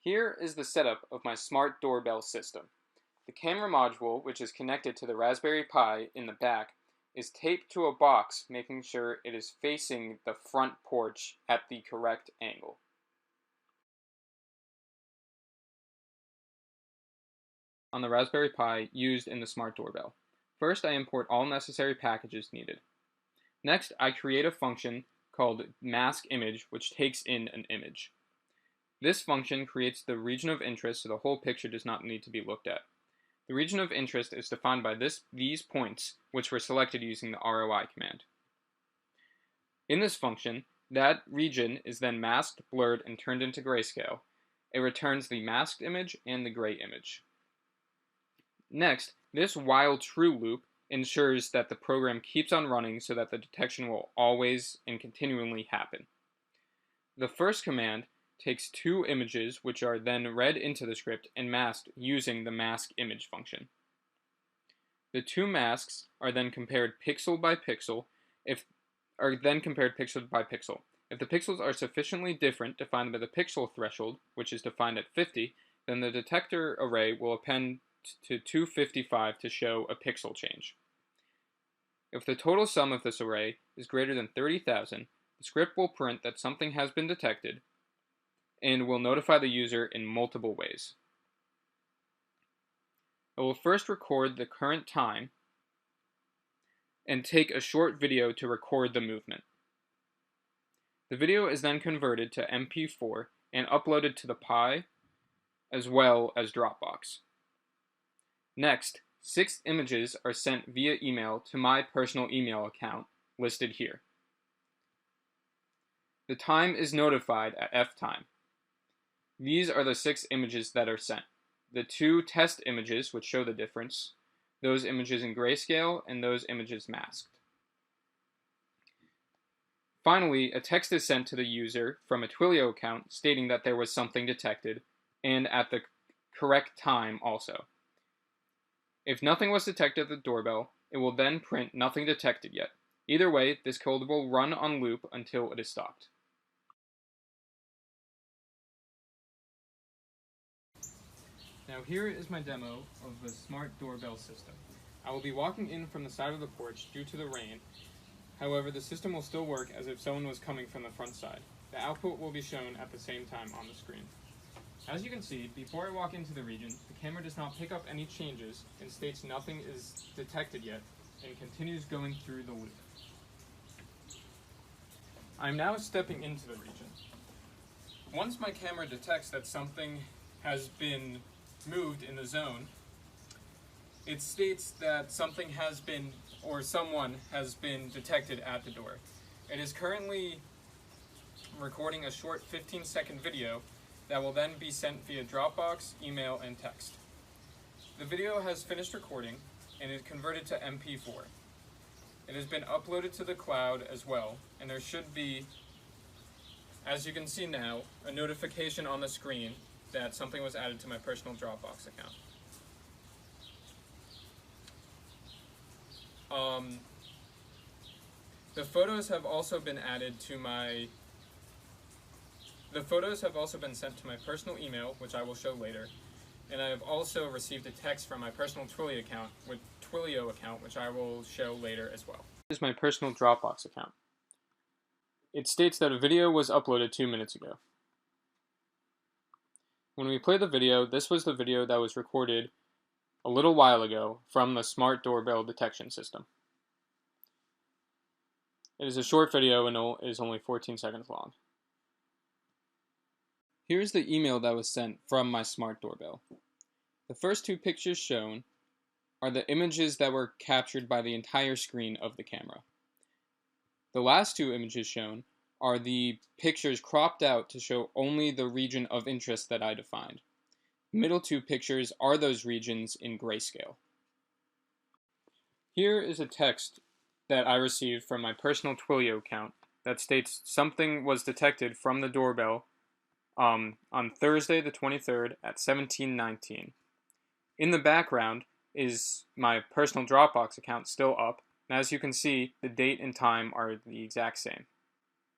Here is the setup of my smart doorbell system. The camera module, which is connected to the Raspberry Pi in the back, is taped to a box, making sure it is facing the front porch at the correct angle. On the Raspberry Pi used in the smart doorbell. First, I import all necessary packages needed. Next, I create a function called mask image, which takes in an image. This function creates the region of interest so the whole picture does not need to be looked at. The region of interest is defined by these points, which were selected using the ROI command. In this function, that region is then masked, blurred, and turned into grayscale. It returns the masked image and the gray image. Next, this while true loop ensures that the program keeps on running so that the detection will always and continually happen. The first command takes two images, which are then read into the script and masked using the mask image function. The two masks are then compared pixel by pixel. If the pixels are sufficiently different, defined by the pixel threshold, which is defined at 50, then the detector array will append to 255 to show a pixel change. If the total sum of this array is greater than 30,000, the script will print that something has been detected and will notify the user in multiple ways. It will first record the current time and take a short video to record the movement. The video is then converted to MP4 and uploaded to the Pi as well as Dropbox. Next, 6 images are sent via email to my personal email account listed here. The time is notified at F-time. These are the 6 images that are sent. The 2 test images, which show the difference, those images in grayscale, and those images masked. Finally, a text is sent to the user from a Twilio account stating that there was something detected, and at the correct time also. If nothing was detected at the doorbell, it will then print nothing detected yet. Either way, this code will run on loop until it is stopped. Now here is my demo of the smart doorbell system. I will be walking in from the side of the porch due to the rain. However, the system will still work as if someone was coming from the front side. The output will be shown at the same time on the screen. As you can see, before I walk into the region, the camera does not pick up any changes and states nothing is detected yet and continues going through the loop. I am now stepping into the region. Once my camera detects that something has been moved in the zone, it states that something has been, or someone has been detected at the door. It is currently recording a short 15-second video that will then be sent via Dropbox, email, and text. The video has finished recording and is converted to MP4. It has been uploaded to the cloud as well, and there should be, as you can see now, a notification on the screen that something was added to my personal Dropbox account. The photos have also been sent to my personal email, which I will show later, and I have also received a text from my personal Twilio account, which I will show later as well. This is my personal Dropbox account. It states that a video was uploaded 2 minutes ago. When we play the video, this was the video that was recorded a little while ago from the smart doorbell detection system. It is a short video and is only 14 seconds long. Here's the email that was sent from my smart doorbell. The first 2 pictures shown are the images that were captured by the entire screen of the camera. The last 2 images shown are the pictures cropped out to show only the region of interest that I defined. The middle 2 pictures are those regions in grayscale. Here is a text that I received from my personal Twilio account that states something was detected from the doorbell on Thursday the 23rd at 17:19. In the background is my personal Dropbox account still up, and as you can see, the date and time are the exact same.